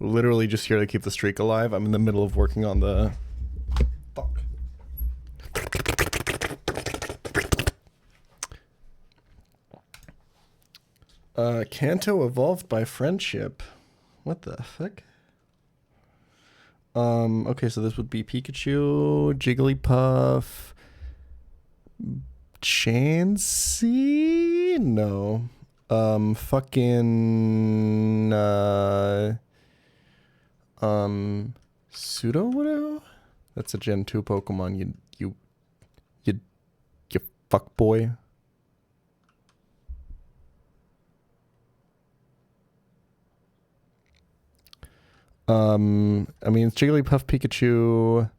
Literally just here to keep the streak alive. I'm in the middle of working on the... Fuck. Kanto evolved by friendship. What the fuck? Okay, so this would be Pikachu, Jigglypuff, Chansey? No. Fucking, Pseudo-Widow? That's a Gen 2 Pokemon, you fuck boy. I mean, it's Jigglypuff, Pikachu,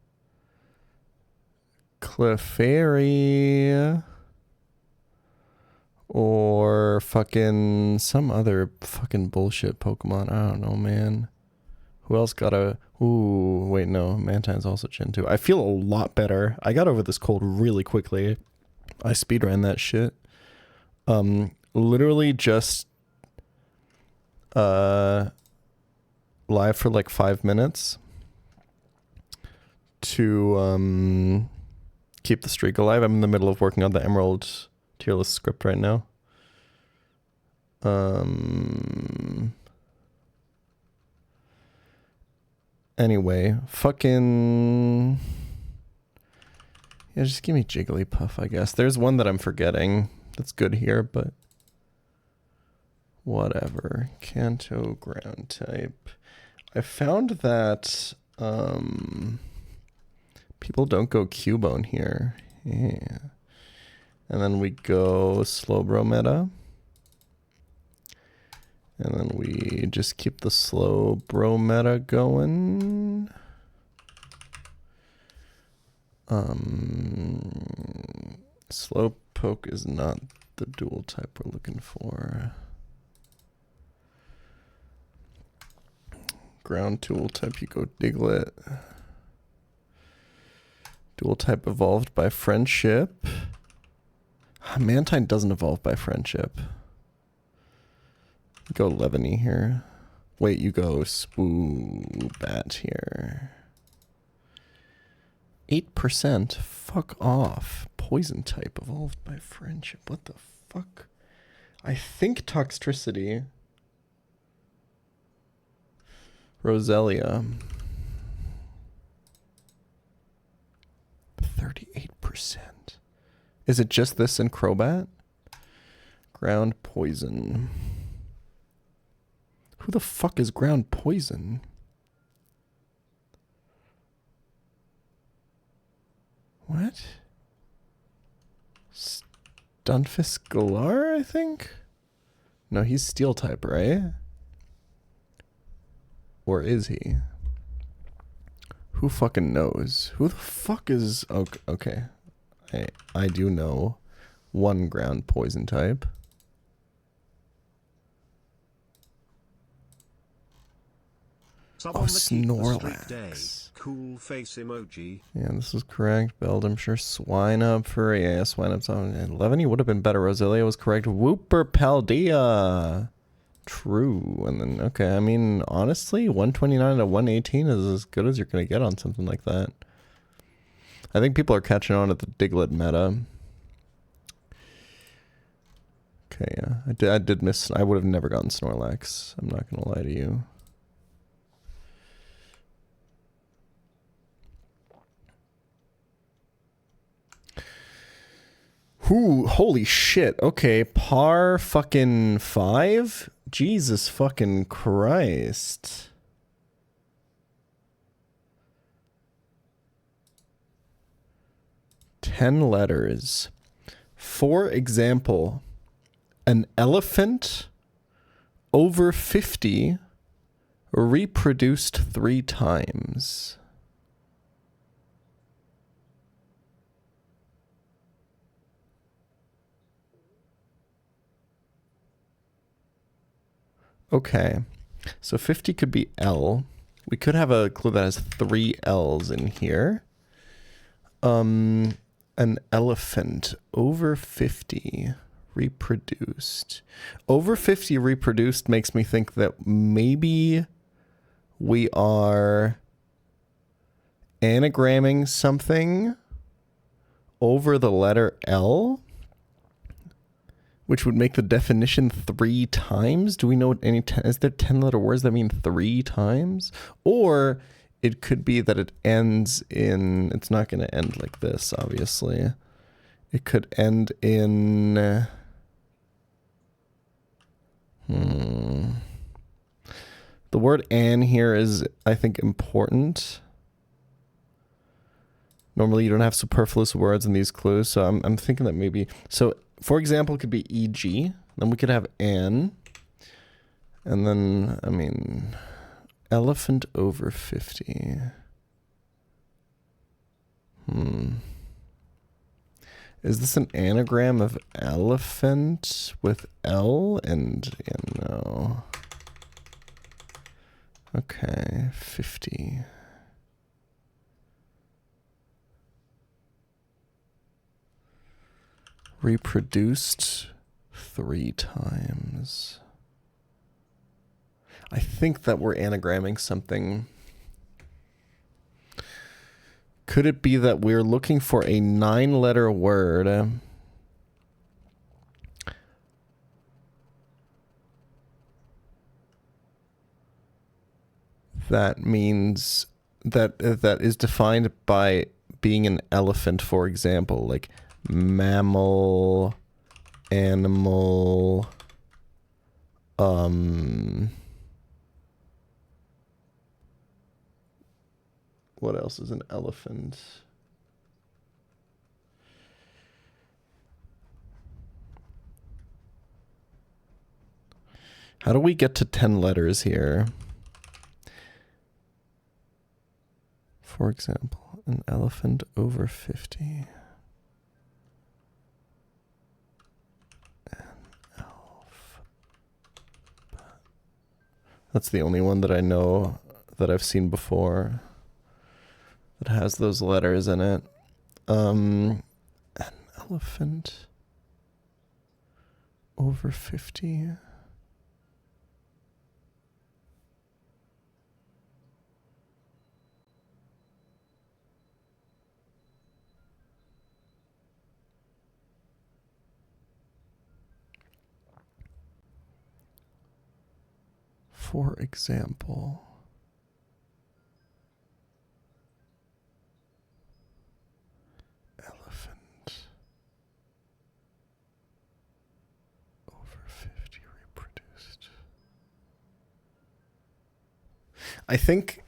Clefairy, or fucking some other fucking bullshit Pokemon. I don't know, man. Who else got a... Ooh, wait, no. Mantine's also Gen 2. I feel a lot better. I got over this cold really quickly. I speedran that shit. Literally just... live for like 5 minutes to keep the streak alive. I'm in the middle of working on the Emerald tier list script right now. Anyway, fucking... Yeah, just give me Jigglypuff, I guess. There's one that I'm forgetting that's good here, but... Whatever. Kanto ground type. I found that people don't go Cubone here. Yeah. And then we go Slowbro meta. And then we just keep the Slowbro meta going. Slowpoke is not the dual type we're looking for. Ground tool type, you go Diglett. Dual type evolved by friendship. Mantine doesn't evolve by friendship. Go Levany here. Wait, you go Swoobat here. 8%? Fuck off. Poison type evolved by friendship. What the fuck? I think Toxtricity. Roselia. 38%. Is it just this and Crobat? Ground Poison. Who the fuck is Ground Poison? What? Stunfisk Galar, I think? No, he's Steel type, right? Or is he? Who fucking knows? Who the fuck is... Okay. I do know one ground poison type. Oh, Snorlax. Cool face emoji. Yeah, this is correct. Beldum, sure. Swine up for... Yeah, Swine up's on. 11, he would have been better. Roselia was correct. Whooper Paldea. True. And then, okay, I mean, honestly, 129 to 118 is as good as you're going to get on something like that. I think people are catching on at the Diglett meta. Okay, yeah. I did miss... I would have never gotten Snorlax. I'm not going to lie to you. Who? Holy shit. Okay, par fucking 5? Jesus fucking Christ. Ten letters. For example, an elephant over 50 reproduced 3 times. Okay, so 50 could be L. We could have a clue that has 3 L's in here. An elephant over 50 reproduced. Over 50 reproduced makes me think that maybe we are anagramming something over the letter L, which would make the definition 3 times. Do we know any, is there 10 letter words that mean 3 times? Or it could be that it ends in, it's not going to end like this, obviously. It could end in, the word "an" here is, I think, important. Normally you don't have superfluous words in these clues, so I'm thinking that maybe, so for example, it could be e.g., then we could have "an," and then, I mean, elephant over 50. Is this an anagram of elephant with L and, yeah, no. Okay, 50. Reproduced 3 times. I think that we're anagramming something. Could it be that we're looking for a 9-letter word that means that is defined by being an elephant, for example, like mammal, animal, what else is an elephant? How do we get to 10 letters here? For example, an elephant over 50. An elf. That's the only one that I know that I've seen before that has those letters in it. An elephant over 50. For example, elephant over 50 reproduced. I think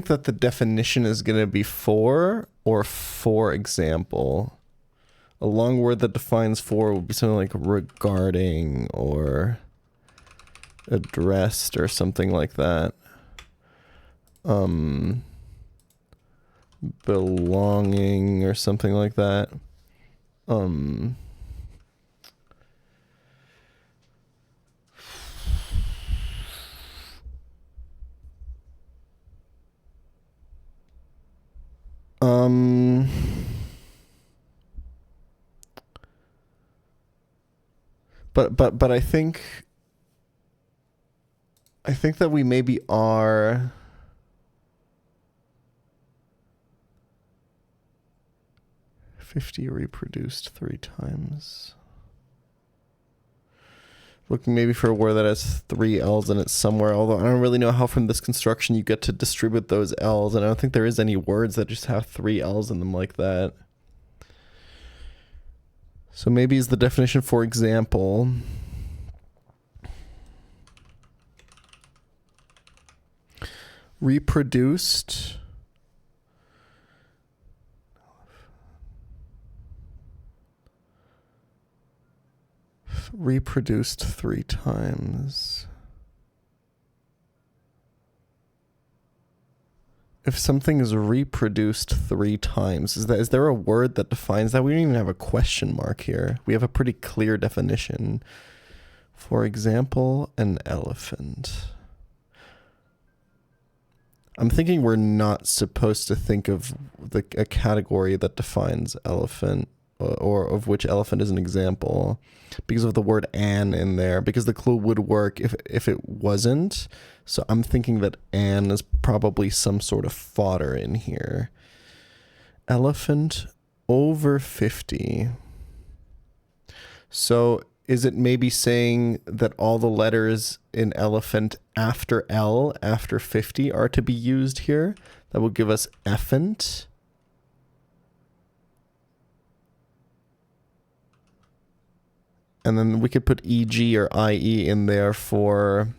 that the definition is going to be for or for example. A long word that defines for would be something like regarding or addressed or something like that. Belonging or something like that. But I think that we maybe are reproduced 3 times. Looking maybe for a word that has 3 L's in it somewhere, although I don't really know how from this construction you get to distribute those L's, and I don't think there is any words that just have 3 L's in them like that. So maybe is the definition, for example, reproduced reproduced 3 times. If something is reproduced 3 times, is there a word that defines that? We don't even have a question mark here. We have a pretty clear definition. For example, an elephant. I'm thinking we're not supposed to think of a category that defines elephant or of which elephant is an example because of the word "an" in there, because the clue would work if it wasn't. So I'm thinking that "an" is probably some sort of fodder in here. Elephant over 50. So is it maybe saying that all the letters in elephant after L, after 50, are to be used here? That will give us effant. And then we could put EG or IE in there for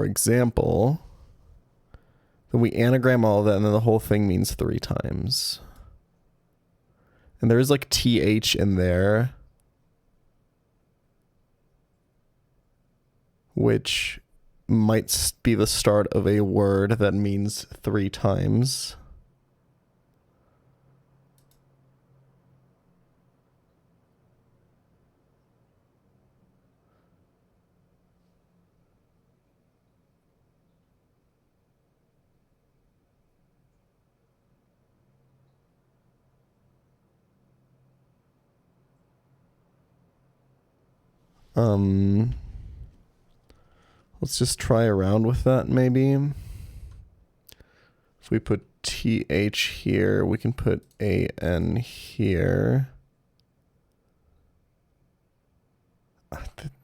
example. Then we anagram all of that, and then the whole thing means 3 times. And there is like TH in there, which might be the start of a word that means 3 times. Let's just try around with that maybe. If we put TH here, we can put AN here.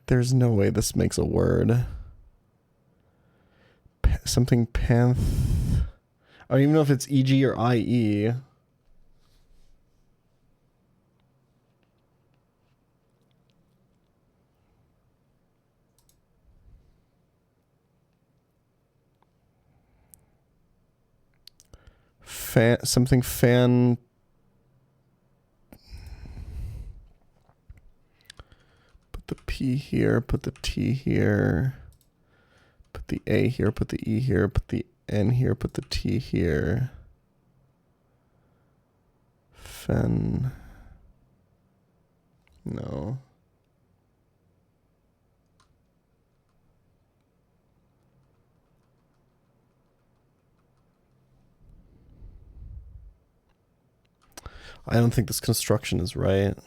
There's no way this makes a word. Something panth. I don't even know if it's EG or IE. Something fan. Put the P here, put the T here, put the A here, put the E here, put the N here, put the T here. Fen. No. I don't think this construction is right.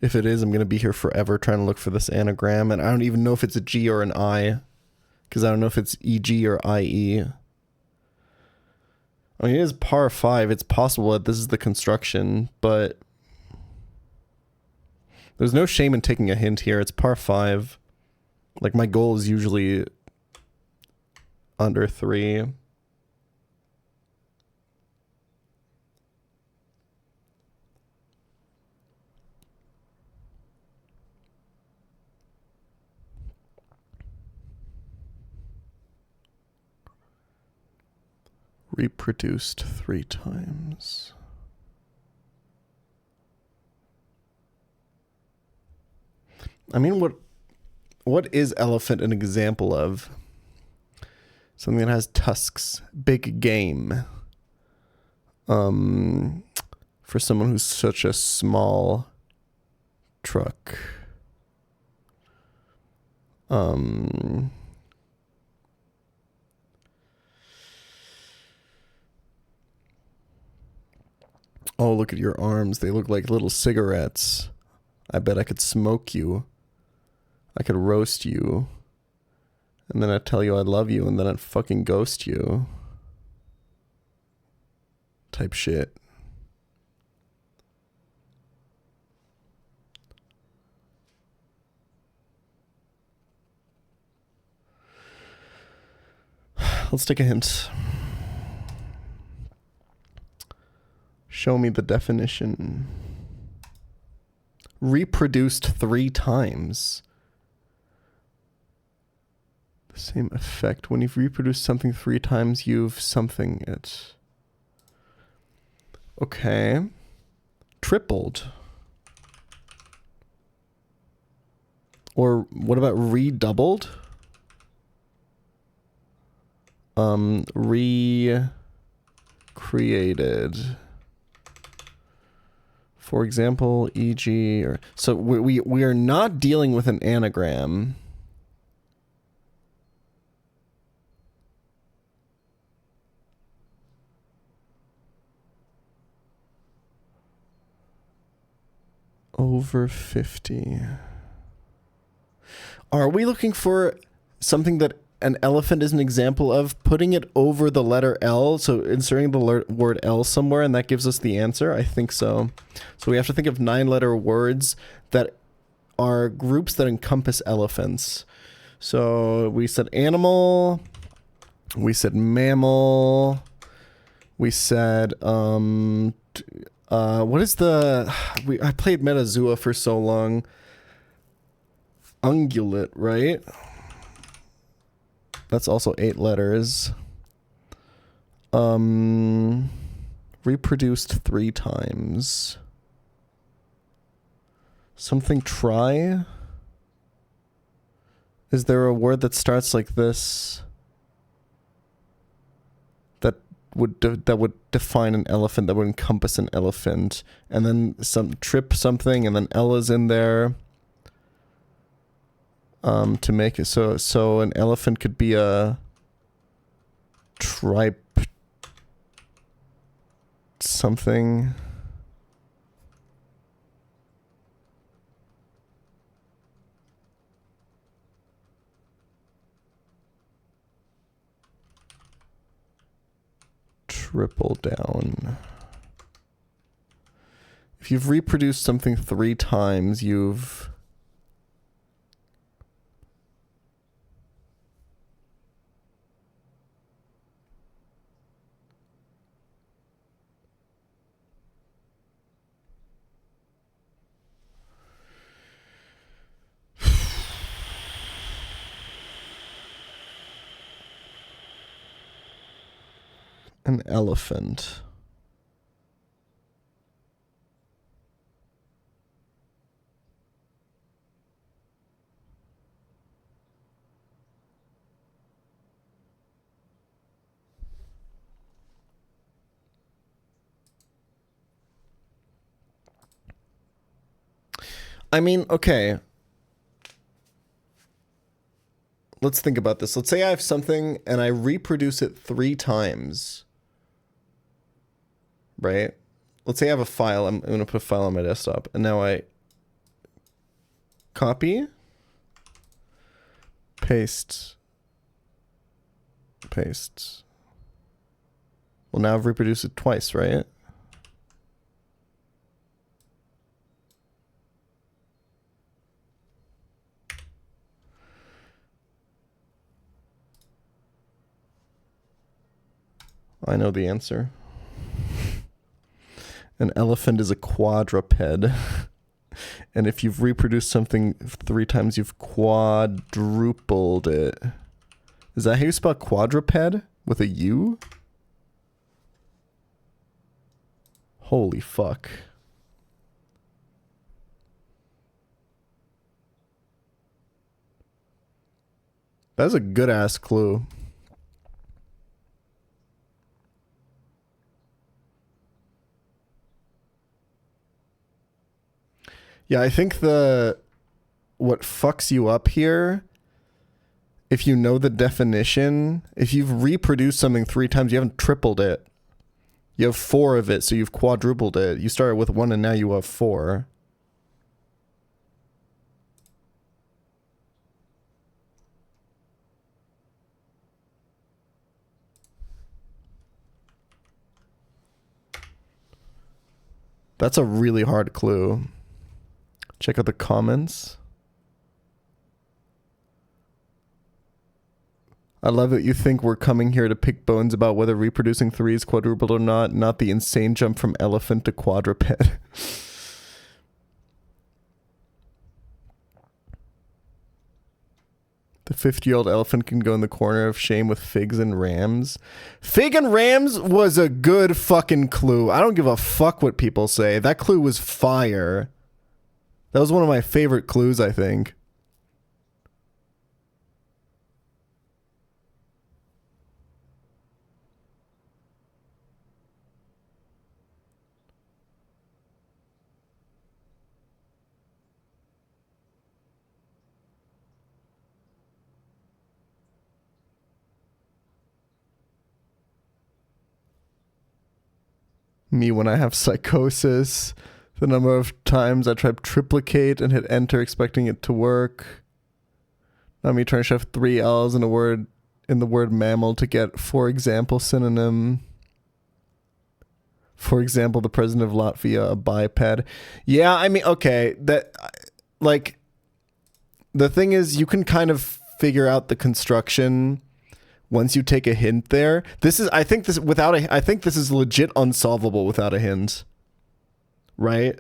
If it is, I'm going to be here forever trying to look for this anagram, and I don't even know if it's a G or an I, because I don't know if it's EG or IE. I mean, it is par 5. It's possible that this is the construction, but there's no shame in taking a hint here. It's par 5. Like, my goal is usually under 3. Reproduced 3 times. I mean, what is elephant an example of? Something that has tusks, big game. For someone who's such a small truck. Oh, look at your arms. They look like little cigarettes. I bet I could smoke you. I could roast you. And then I'd tell you I love you, and then I'd fucking ghost you. Type shit. Let's take a hint. Show me the definition. Reproduced 3 times. The same effect. When you've reproduced something 3 times, you've something it. Okay. Tripled. Or what about redoubled? Recreated. For example, e.g. or so we are not dealing with an anagram. over 50. Are we looking for something that an elephant is an example of? Putting it over the letter L, so inserting the word L somewhere, and that gives us the answer? I think so. So we have to think of 9-letter words that are groups that encompass elephants. So we said animal, we said mammal, we said, what is the, I played Metazua for so long. Ungulate, right? That's also 8 letters. Reproduced 3 times. Something try? Is there a word that starts like this? That would define an elephant, that would encompass an elephant. And then some trip something, and then Ella's in there. To make it so an elephant could be a tripe something. Triple down. If you've reproduced something 3 times, you've an elephant. I mean, okay. Let's think about this. Let's say I have something and I reproduce it 3 times. Right? Let's say I have a file. I'm going to put a file on my desktop. And now I copy, paste. Well, now I've reproduced it twice, right? I know the answer. An elephant is a quadruped. And if you've reproduced something 3 times, you've quadrupled it. Is that how you spell quadruped? With a U? Holy fuck. That's a good ass clue. Yeah, I think what fucks you up here, if you know the definition, if you've reproduced something 3 times, you haven't tripled it. You have 4 of it, so you've quadrupled it. You started with 1 and now you have 4. That's a really hard clue. Check out the comments. I love that you think we're coming here to pick bones about whether reproducing 3 is quadrupled or not the insane jump from elephant to quadruped. The 50-year-old elephant can go in the corner of shame with figs and rams. Fig and rams was a good fucking clue. I don't give a fuck what people say. That clue was fire. That was one of my favorite clues, I think. Me when I have psychosis. The number of times I tried triplicate and hit enter expecting it to work. Now me trying to shove 3 L's in a word in the word mammal to get, for example, synonym. For example, the president of Latvia, a biped. Yeah, I mean, okay, that, like, the thing is, you can kind of figure out the construction once you take a hint there. I think this is legit unsolvable without a hint. Right?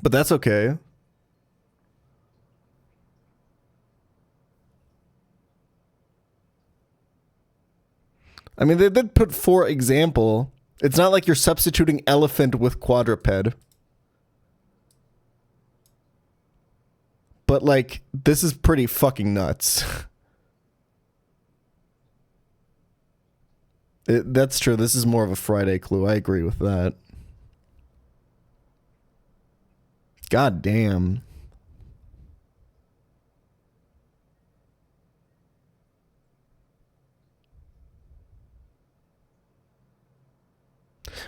But that's okay. I mean, they did put for example. It's not like you're substituting elephant with quadruped. But, like, this is pretty fucking nuts. That's true. This is more of a Friday clue. I agree with that. God damn.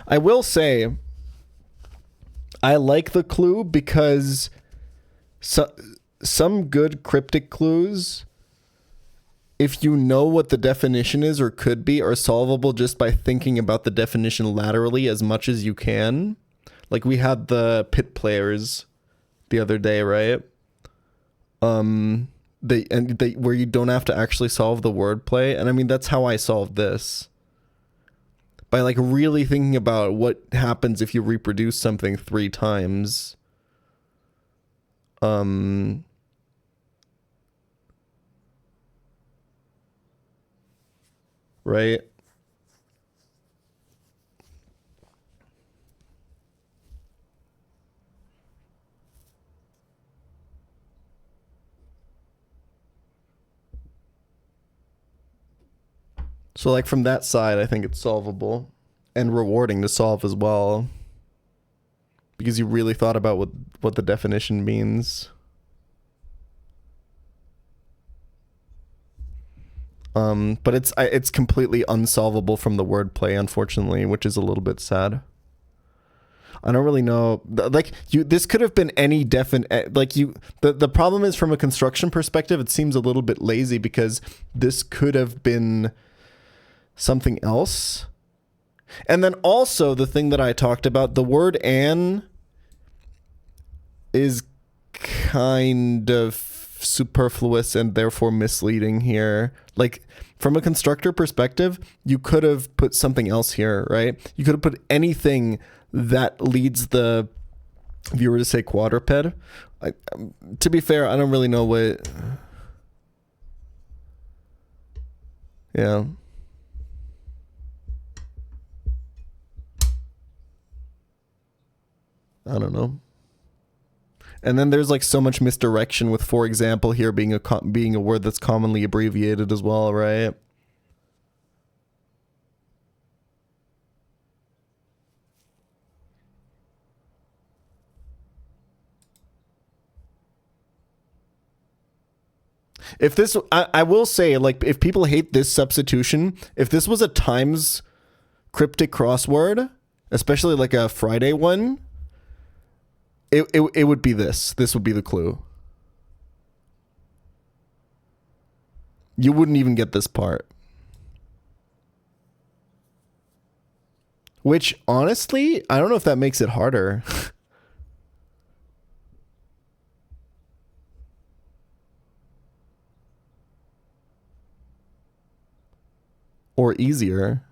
I will say, I like the clue because some good cryptic clues, if you know what the definition is or could be, are solvable just by thinking about the definition laterally as much as you can. Like we had the pit players the other day, right? They where you don't have to actually solve the wordplay, and I mean that's how I solved this. By like really thinking about what happens if you reproduce something 3 times. Right? So like from that side, I think it's solvable and rewarding to solve as well. Because you really thought about what the definition means. But it's completely unsolvable from the wordplay, unfortunately, which is a little bit sad. I don't really know. Like this could have been any definite. Like the problem is from a construction perspective, it seems a little bit lazy because this could have been something else. And then also the thing that I talked about, the word "an" is kind of superfluous and therefore misleading here. Like from a constructor perspective, you could have put something else here, right? You could have put anything that leads the viewer to say quadruped. To be fair, I don't really know what. Yeah. I don't know. And then there's like so much misdirection with, for example, here being a word that's commonly abbreviated as well, right? If this, I will say, like, if people hate this substitution, if this was a Times cryptic crossword, especially like a Friday one, it would be this. This would be the clue. You wouldn't even get this part. Which, honestly, I don't know if that makes it harder. Or easier.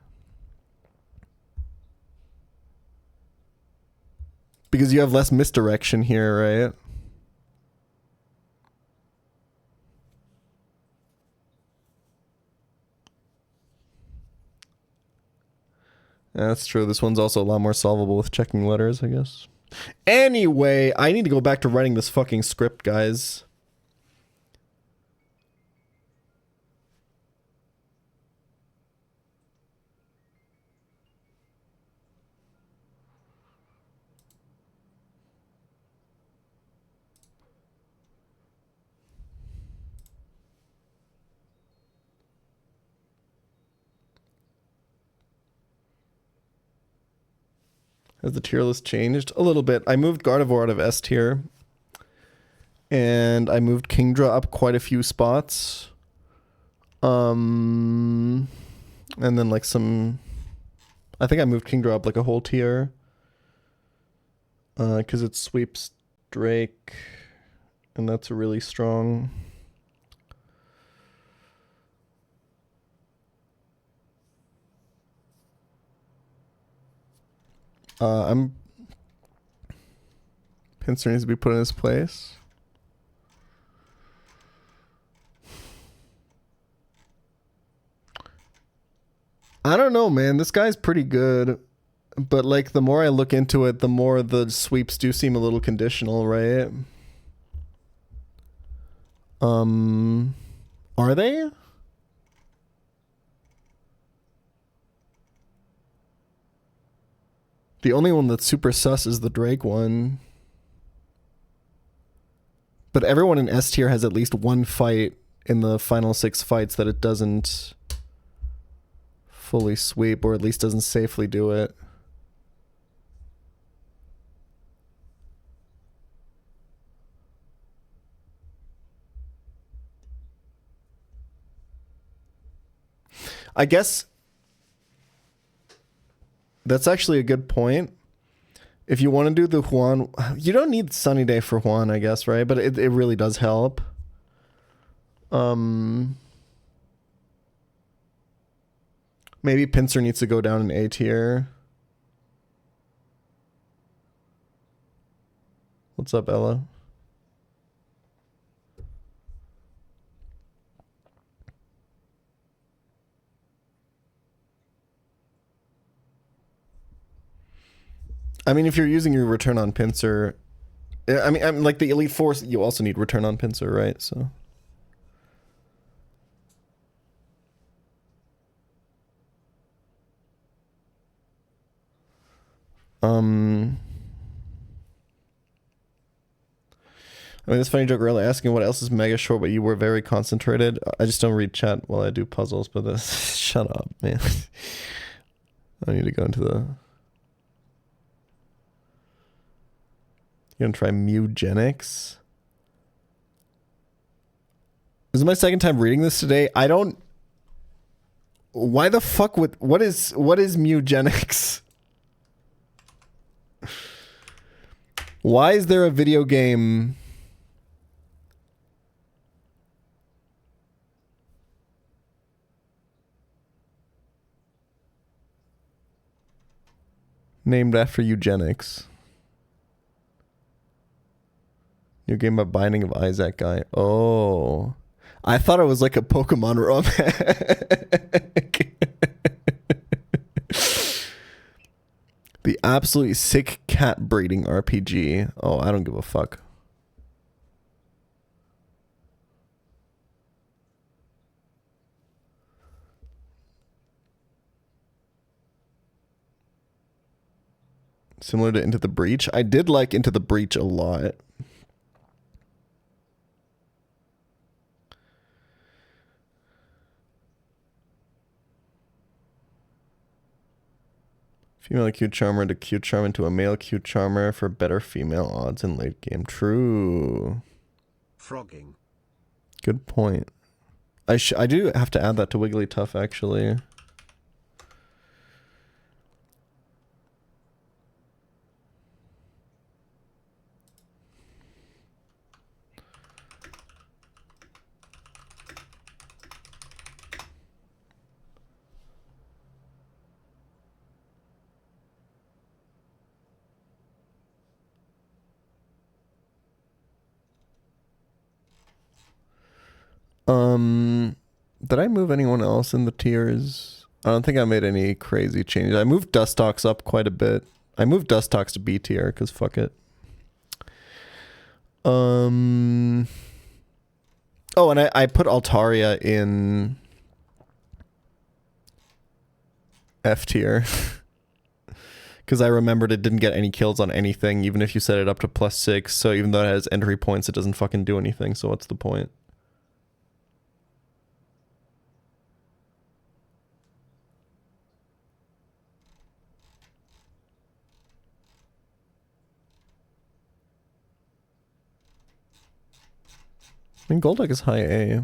Because you have less misdirection here, right? Yeah, that's true. This one's also a lot more solvable with checking letters, I guess. Anyway, I need to go back to writing this fucking script, guys. Has the tier list changed? A little bit. I moved Gardevoir out of S tier. And I moved Kingdra up quite a few spots. And then like some... I think I moved Kingdra up like a whole tier. Because it sweeps Drake. And that's really strong. Pinsir needs to be put in his place. I don't know, man. This guy's pretty good. But, like, the more I look into it, the more the sweeps do seem a little conditional, right? Are they? The only one that's super sus is the Drake one. But everyone in S tier has at least one fight in the final 6 fights that it doesn't fully sweep, or at least doesn't safely do it. I guess that's actually a good point. If you want to do the Juan, you don't need Sunny Day for Juan, I guess, right? But it really does help. Maybe Pinsir needs to go down in A tier. What's up, Ella? I mean, if you're using your return on Pinsir, I mean, I'm like the Elite Four, you also need return on Pinsir, right? So. I mean, it's funny joke earlier asking what else is mega short, but you were very concentrated. I just don't read chat while I do puzzles, but this, shut up, man. I need to go into the... You gonna try Mugenics? This is my second time reading this today. I don't... Why the fuck would... What is Mugenics? Why is there a video game... named after eugenics? New game by Binding of Isaac guy. Oh. I thought it was like a Pokemon ROM. The absolutely sick cat breeding RPG. Oh, I don't give a fuck. Similar to Into the Breach. I did like Into the Breach a lot. Female cute charmer to cute charm into a male cute charmer for better female odds in late game. True. Frogging. Good point. I do have to add that to Wigglytuff, actually. Did I move anyone else in the tiers? I don't think I made any crazy changes. I moved Dustox up quite a bit. I moved Dustox to B tier because fuck it. Oh, and I put Altaria in F tier. Because I remembered it didn't get any kills on anything, even if you set it up to +6. So even though it has entry points, it doesn't fucking do anything. So what's the point? I mean, Golduck is high A.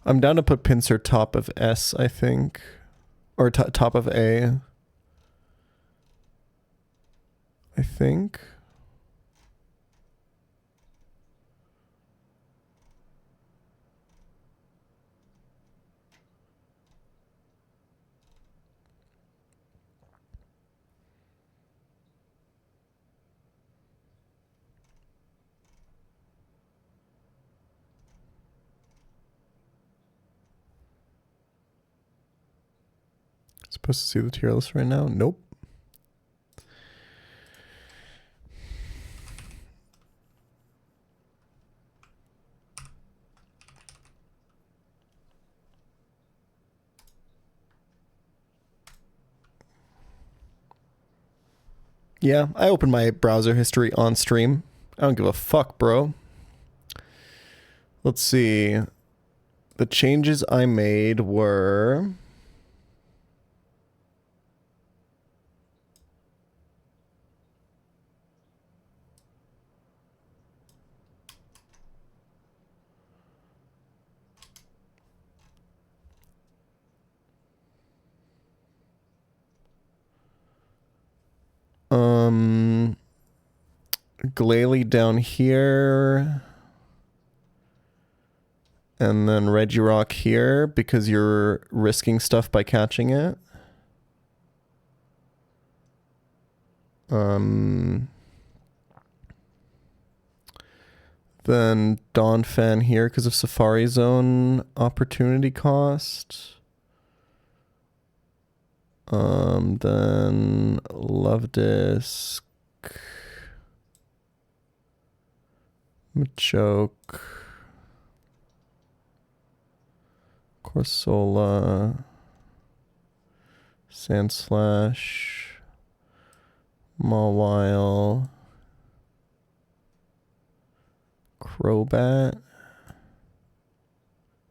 I'm down to put Pinsir top of S, I think. Or top of A. I think. Supposed to see the tier list right now? Nope. Yeah, I opened my browser history on stream. I don't give a fuck, bro. Let's see. The changes I made were... Glalie down here. And then Regirock here because you're risking stuff by catching it. Then Donphan here because of Safari Zone opportunity cost. Then Love Disc. Machoke. Corsola. Sandslash. Mawile. Crobat.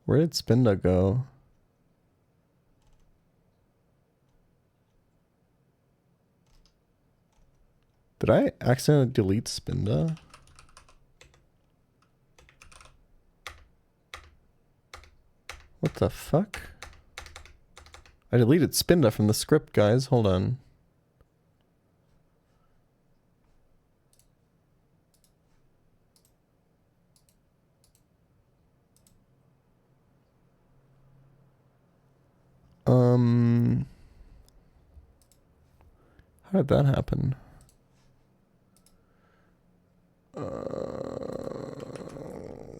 Where did Spinda go? Did I accidentally delete Spinda? What the fuck? I deleted Spinda from the script, guys. Hold on. How did that happen?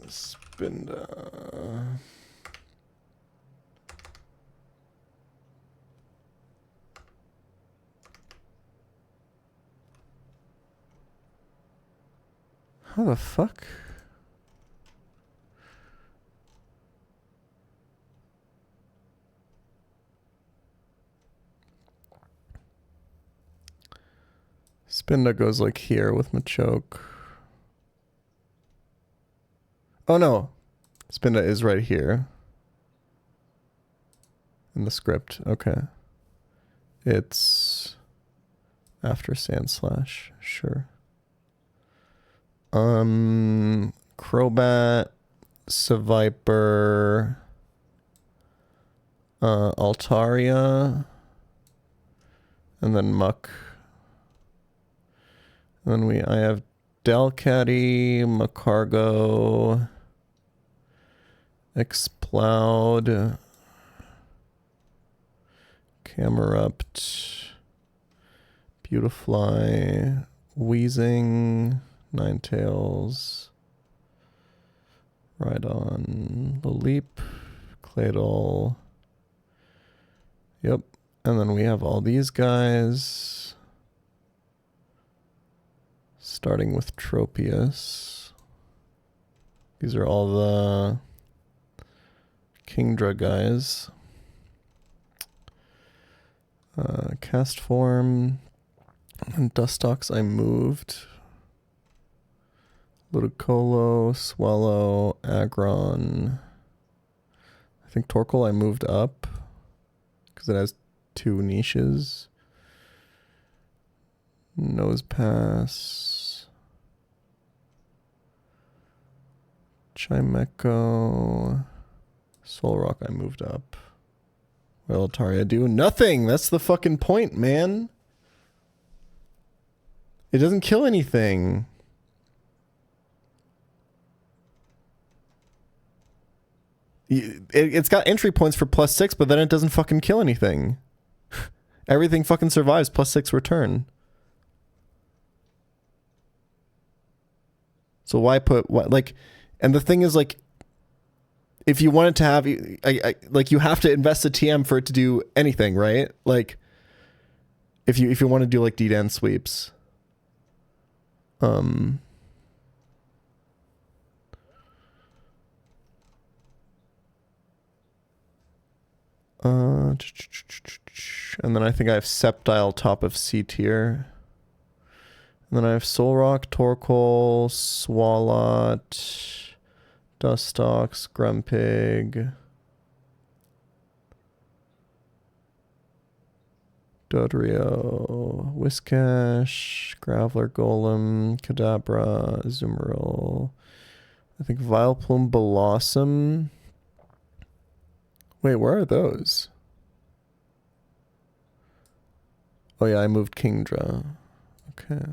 Spinda. How the fuck? Spinda goes like here with Machoke. Oh no. Spinda is right here. In the script. Okay. It's after Sandslash. Sure. Crobat, Seviper, Altaria, and then Muck. And then I have Delcatty, Macargo, Exploud, Camerupt, Beautifly, Wheezing, Ninetales, Rhydon, Leap, Claydol. Yep. And then we have all these guys. Starting with Tropius. These are all the Kingdra guys. Cast form and Dustox I moved. Ludicolo, Swallow, Aggron. I think Torkoal I moved up because it has 2 niches. Nose Pass. Chimecho. Solrock I moved up. Well, Taria do nothing. That's the fucking point, man. It doesn't kill anything. It's got entry points for +6, but then it doesn't fucking kill anything. Everything fucking survives +6 return. So why put what like? And the thing is, like, if you want it to have, like, you have to invest a TM for it to do anything, right? Like, if you want to do like D-Dan sweeps, and then I think I have Sceptile top of C tier. And then I have Solrock, Torkoal, Swalot, Dustox, Grumpig, Dodrio, Whiscash, Graveler, Golem, Kadabra, Azumarill. I think Vileplume, Blossom. Wait, where are those? Oh yeah, I moved Kingdra. Okay.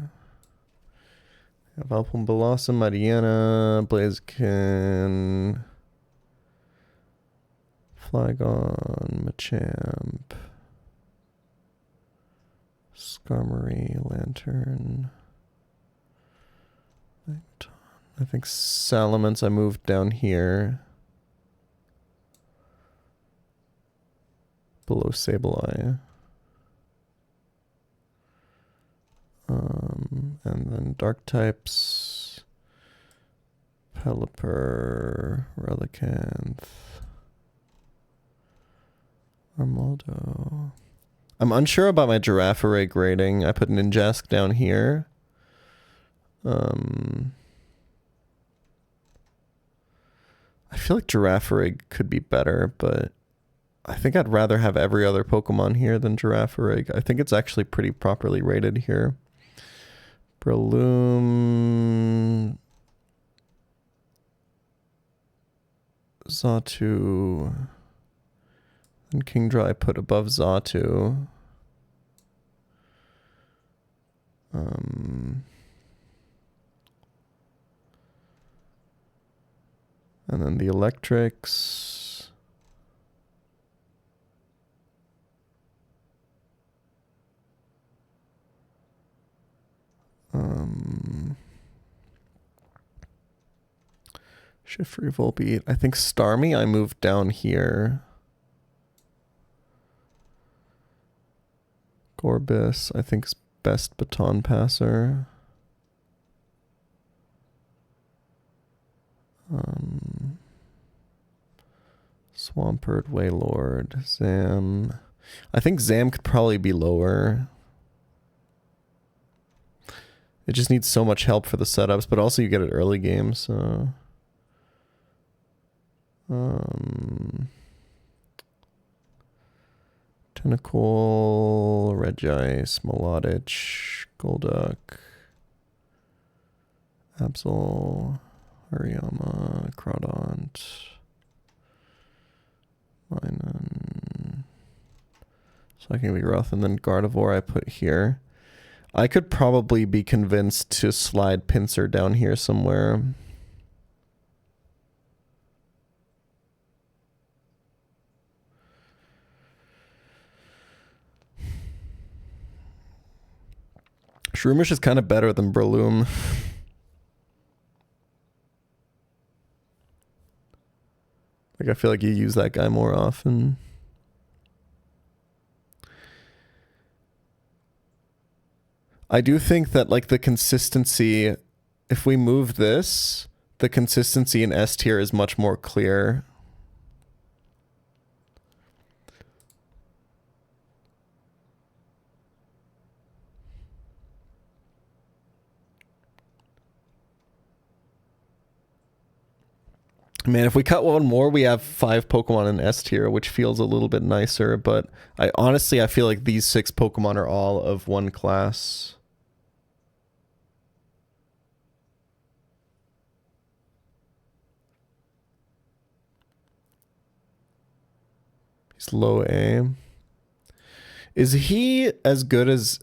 Vileplume, Blossom, Mariana, Blaziken, Flygon, Machamp, Skarmory, Lantern. I think Salamence I moved down here. Below Sableye. And then dark types, Pelipper, Relicanth, Armaldo. I'm unsure about my Girafarig grading. I put Ninjask down here. I feel like Girafarig could be better, but I think I'd rather have every other Pokemon here than Girafarig. I think it's actually pretty properly rated here. Breloom, Xatu, and Kingdra I put above Xatu. And then the electrics. Shift Volbeat. I think Starmie I moved down here. Gorbis I think is best baton passer. Swampert, Wailord, Zam. I think Zam could probably be lower. It just needs so much help for the setups, but also you get it early game, so... Tentacle, Regice, Melodich, Golduck, Absol, Hariyama, Crawdont, Minun, Psychic Rough, and then Gardevoir I put here. I could probably be convinced to slide Pinsir down here somewhere. Shroomish is kind of better than Breloom. Like, I feel like you use that guy more often. I do think that, like, the consistency, if we move this, the consistency in S tier is much more clear. Man, if we cut one more, we have 5 Pokemon in S tier, which feels a little bit nicer, but I feel like these 6 Pokemon are all of one class. He's low A. Is he as good as...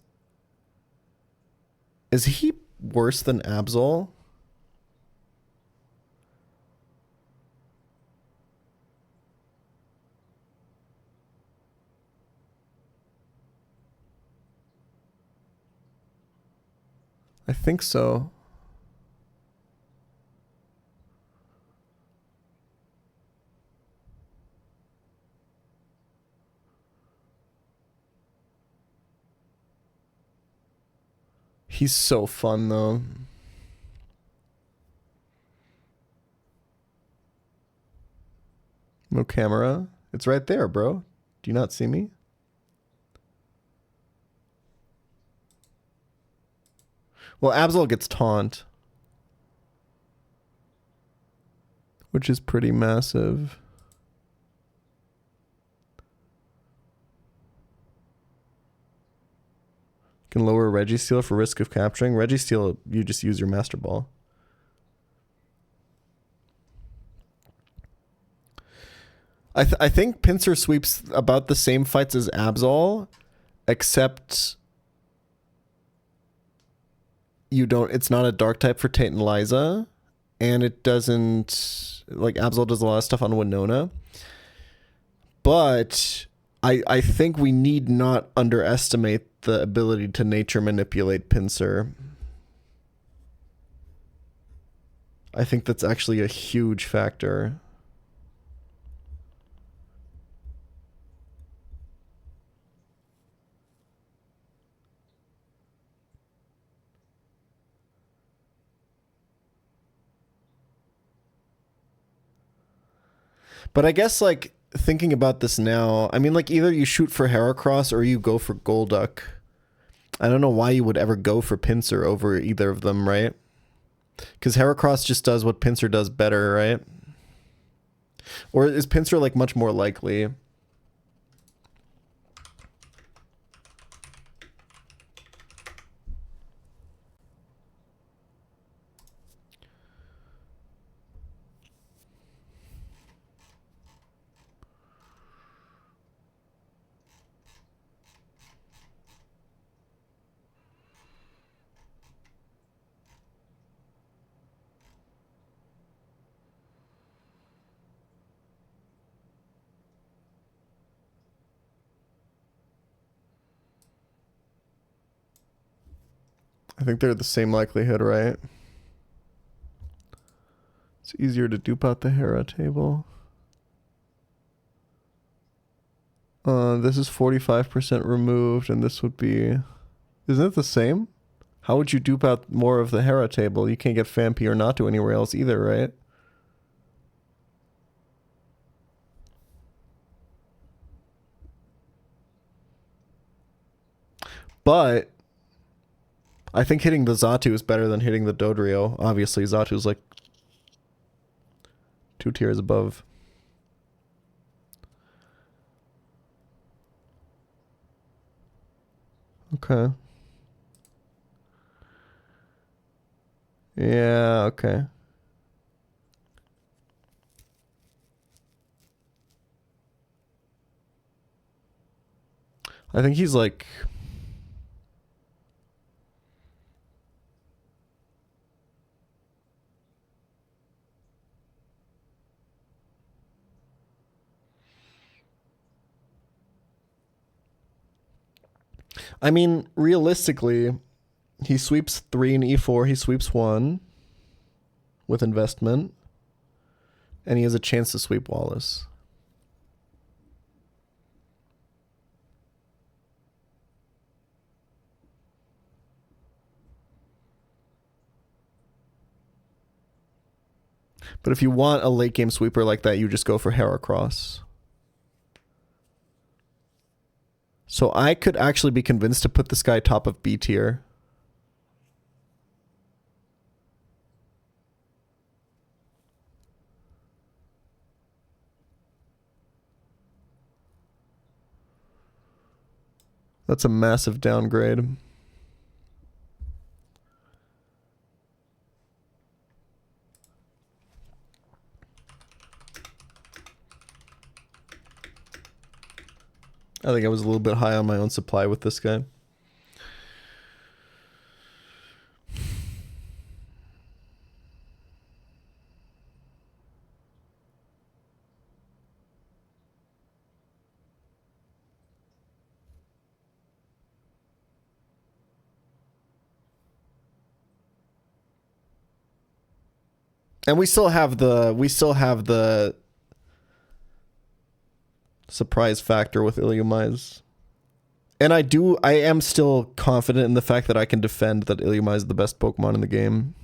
Is he worse than Absol? I think so. He's so fun though. No camera. It's right there, bro. Do you not see me? Well, Absol gets taunt, which is pretty massive. Can lower Registeel for risk of capturing. Registeel, you just use your Master Ball. I think Pinsir sweeps about the same fights as Absol, except you don't. It's not a dark type for Tate and Liza, and it doesn't, like, Absol does a lot of stuff on Winona. But I think we need not underestimate the ability to nature manipulate Pinsir. I think that's actually a huge factor. But I guess, like, thinking about this now, I mean, like, either you shoot for Heracross or you go for Golduck. I don't know why you would ever go for Pinsir over either of them, right? Because Heracross just does what Pinsir does better, right? Or is Pinsir, like, much more likely? I think they're the same likelihood, right? It's easier to dupe out the Hera table. This is 45% removed, and this would be... Isn't it the same? How would you dupe out more of the Hera table? You can't get Fampi or Natu anywhere else either, right? But I think hitting the Xatu is better than hitting the Dodrio. Obviously, Xatu's like 2 tiers above. Okay. Yeah, okay. I think he's like... I mean, realistically, he sweeps 3 in E4, he sweeps 1 with investment, and he has a chance to sweep Wallace. But if you want a late game sweeper like that, you just go for Heracross. So I could actually be convinced to put this guy top of B tier. That's a massive downgrade. I think I was a little bit high on my own supply with this guy. And we still have the surprise factor with Illumise. And I am still confident in the fact that I can defend that Illumise is the best Pokemon in the game.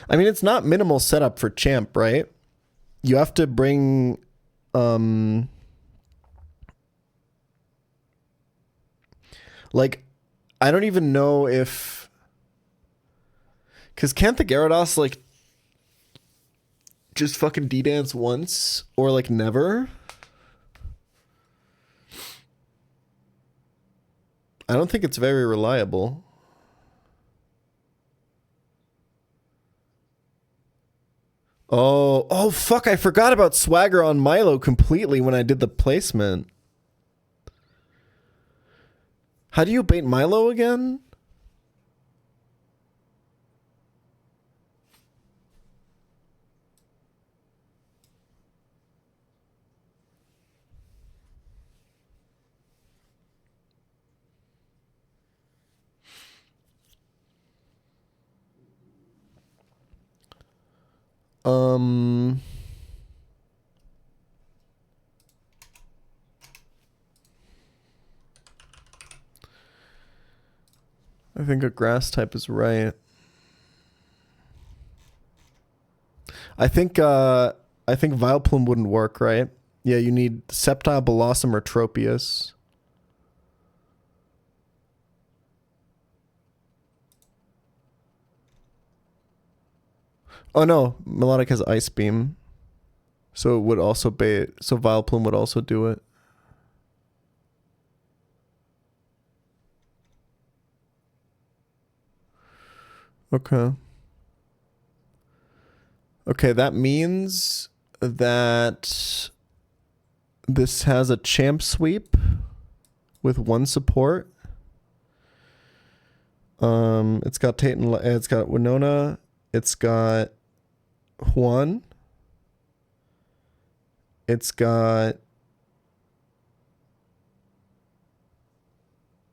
I mean, it's not minimal setup for Champ, right? You have to bring like, I don't even know if, because can't the Gyarados like just fucking D-dance once or like never? I don't think it's very reliable. Oh fuck, I forgot about Swagger on Milo completely when I did the placement. How do you bait Milo again? I think a grass type is right. I think Vileplume wouldn't work, right? Yeah, you need Sceptile, Blossom, or Tropius. Oh no, Melodic has Ice Beam. So it would also bait, so Vileplume would also do it. Okay. Okay, that means that this has a Champ Sweep with 1 support. It's got it's got Winona, it's got Juan, it's got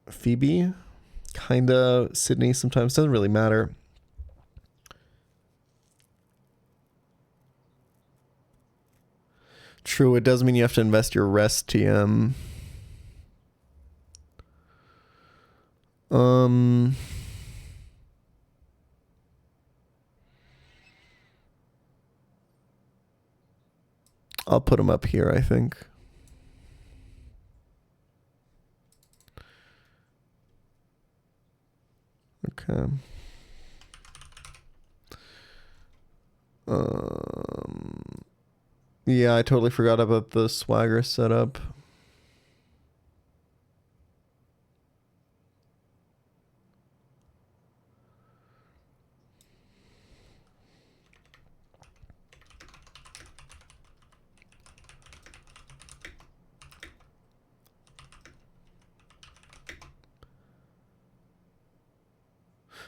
Phoebe, kinda Sydney sometimes, doesn't really matter. True, it does mean you have to invest your rest TM. I'll put him up here, I think. Okay. Yeah, I totally forgot about the Swagger setup.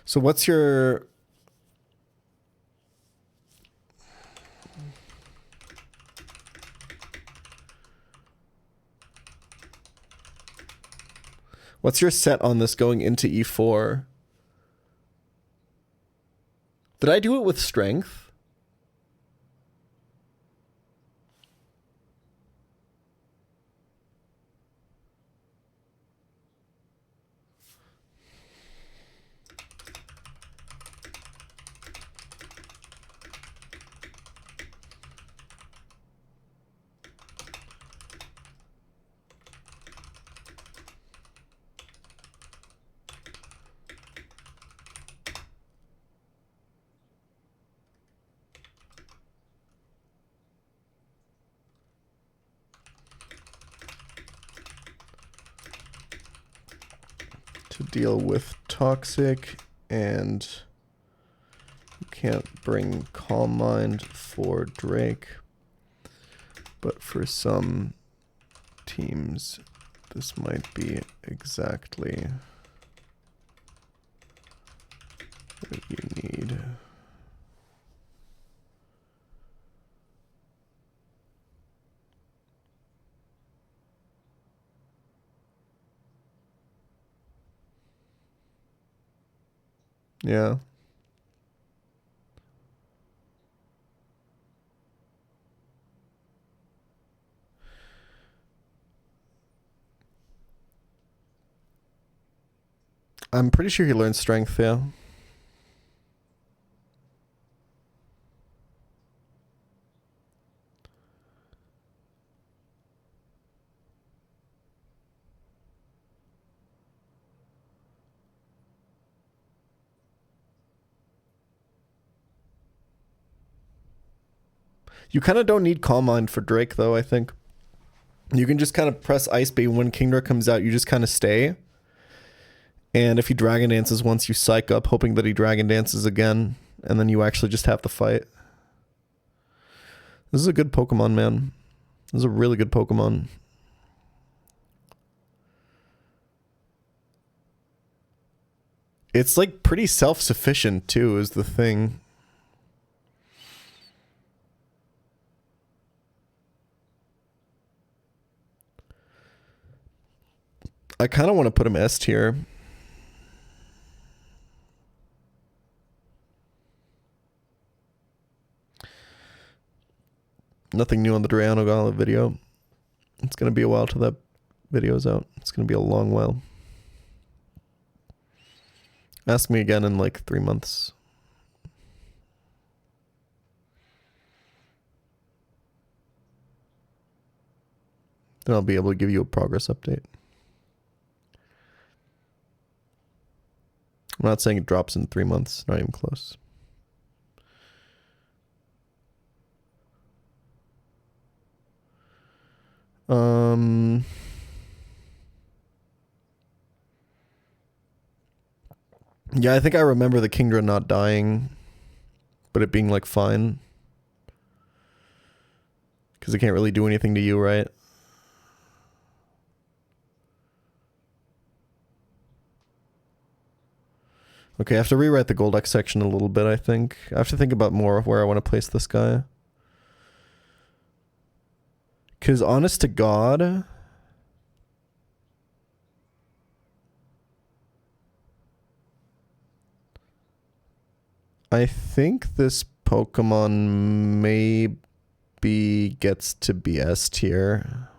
So what's your... What's your set on this going into E4? Did I do it with strength? to deal with Toxic, and you can't bring Calm Mind for Drake. But for some teams, this might be exactly what you need. Yeah. I'm pretty sure he learned strength, yeah. You kind of don't need Calm Mind for Drake, though, I think. You can just kind of press Ice Bait when Kingdra comes out, you just kind of stay. And if he Dragon Dances once, you psych up, hoping that he Dragon Dances again, and then you actually just have to fight. This is a good Pokemon, man. This is a really good Pokemon. It's like pretty self-sufficient too, is the thing. I kind of want to put him S tier. Nothing new on the Drayano Gauntlet video. It's going to be a while till that video's out. It's going to be a long while. Ask me again in like 3 months. Then I'll be able to give you a progress update. I'm not saying it drops in 3 months. Not even close. Yeah, I think I remember the Kingdra not dying, but it being like fine. Because it can't really do anything to you, right? Okay, I have to rewrite the Goldex section a little bit, I think. I have to think about more of where I want to place this guy. Because honest to God, I think this Pokemon maybe gets to be S tier.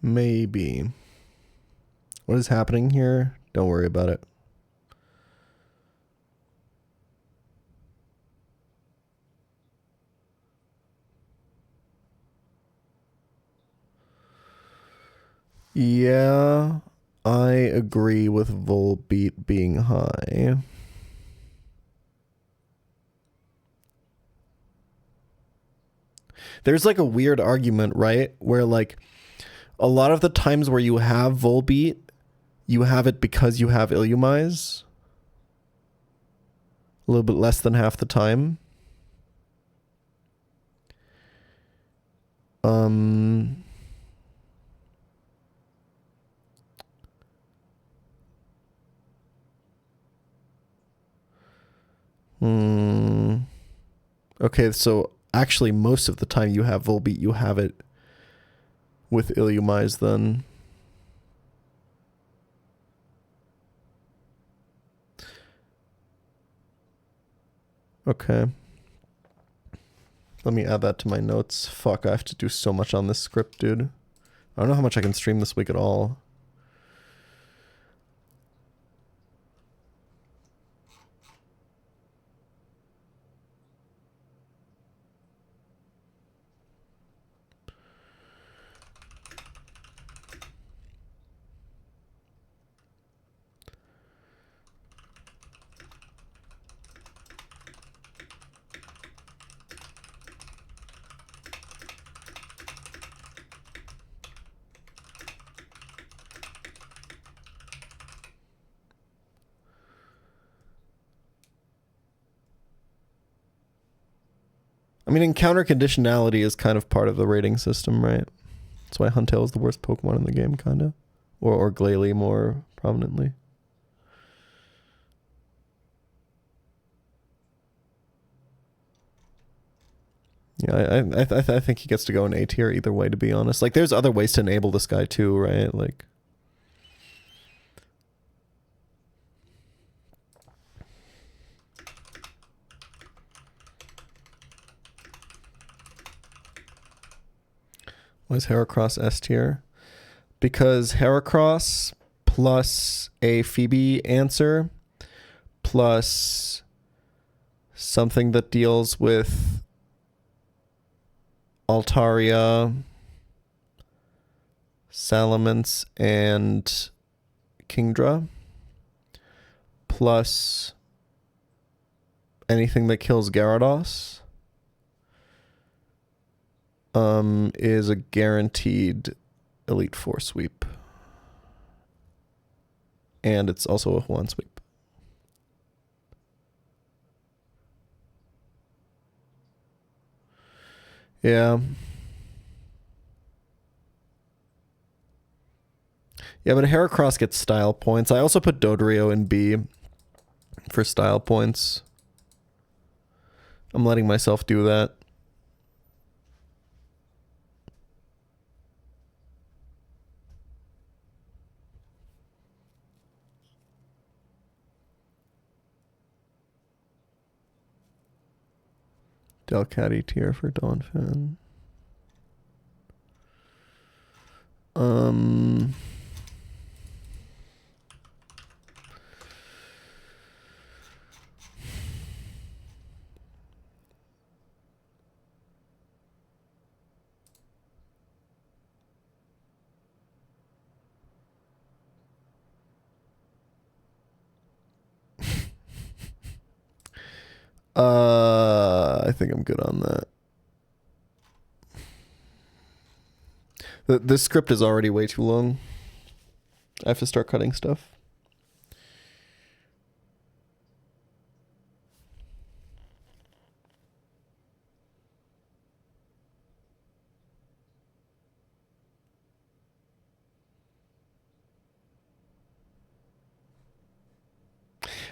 Maybe. What is happening here? Don't worry about it. Yeah, I agree with Volbeat being high. There's like a weird argument, right? Where like a lot of the times where you have Volbeat, you have it because you have Illumise. A little bit less than half the time. Okay, so actually most of the time you have Volbeat, you have it with Illumise then. Okay. Let me add that to my notes. Fuck, I have to do so much on this script, dude. I don't know how much I can stream this week at all. I mean, encounter conditionality is kind of part of the rating system, right? That's why Huntail is the worst Pokemon in the game, kind of. Or Glalie more prominently. Yeah, I think he gets to go in A tier either way, to be honest. Like, there's other ways to enable this guy too, right? Like, why is Heracross S tier? Because Heracross plus a Phoebe answer plus something that deals with Altaria, Salamence, and Kingdra, plus anything that kills Gyarados, is a guaranteed Elite Four sweep. And it's also a one sweep. Yeah. Yeah, but Heracross gets style points. I also put Dodrio in B for style points. I'm letting myself do that. Delcatty tier for Donphan. I think I'm good on that. This script is already way too long. I have to start cutting stuff.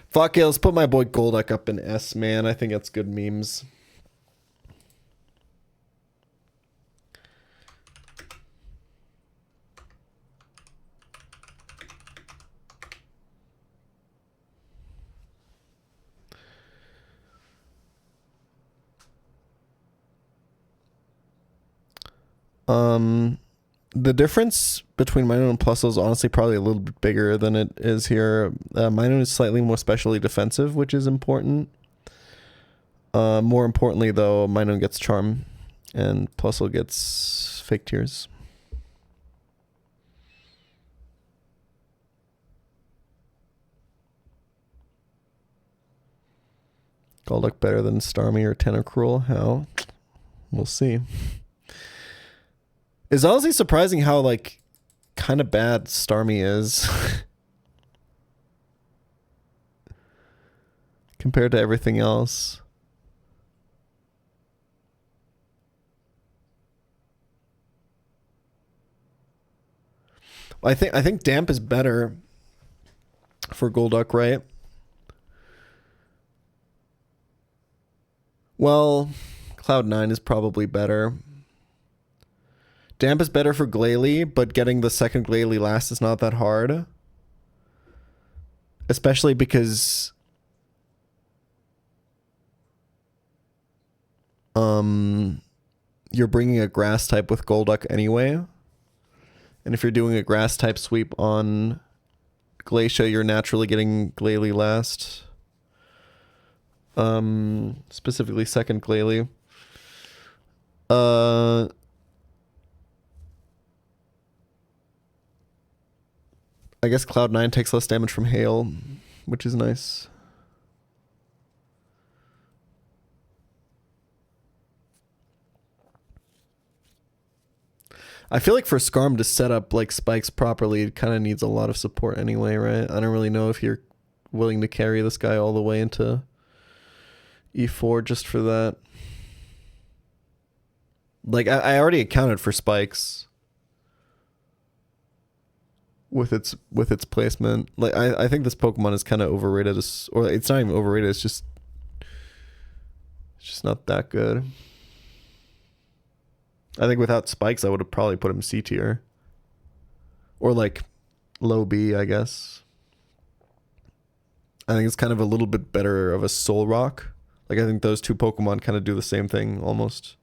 Fuck it, let's put my boy Golduck up in S, man. I think that's good memes. The difference between Minun and Plusle is honestly probably a little bit bigger than it is here. Minun is slightly more specially defensive, which is important. More importantly, though, Minun gets Charm, and Plusle gets Fake Tears. Golduck better than Starmie or Tentacruel? How? We'll see. It's honestly surprising how, like, kind of bad Starmie is. Compared to everything else. I think Damp is better for Golduck, right? Well, Cloud9 is probably better. Damp is better for Glalie, but getting the second Glalie last is not that hard. Especially because you're bringing a grass type with Golduck anyway. And if you're doing a grass type sweep on Glacia, you're naturally getting Glalie last. Specifically second Glalie. I guess Cloud9 takes less damage from hail, which is nice. I feel like for Skarm to set up like spikes properly, it kind of needs a lot of support anyway, right? I don't really know if you're willing to carry this guy all the way into E4 just for that. Like, I already accounted for spikes with its placement. Like, I think this Pokemon is kind of overrated, or it's not even overrated. It's just not that good. I think without spikes, I would have probably put him C tier, or like low B, I guess. I think it's kind of a little bit better of a Soul Rock. Like, I think those two Pokemon kind of do the same thing almost.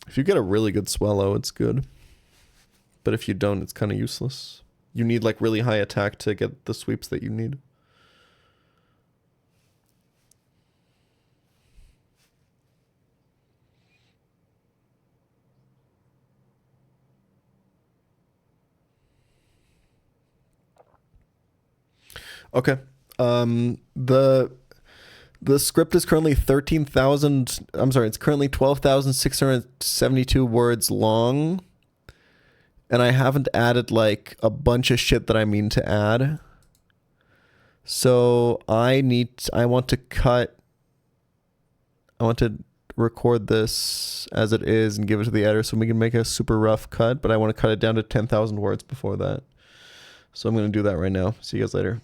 If you get a really good Swallow, it's good. But if you don't, it's kind of useless. You need like really high attack to get the sweeps that you need. Okay. The script is currently 13,000. I'm sorry, it's currently 12,672 words long. And I haven't added like a bunch of shit that I mean to add. So I want to record this as it is and give it to the editor so we can make a super rough cut, but I want to cut it down to 10,000 words before that. So I'm going to do that right now. See you guys later.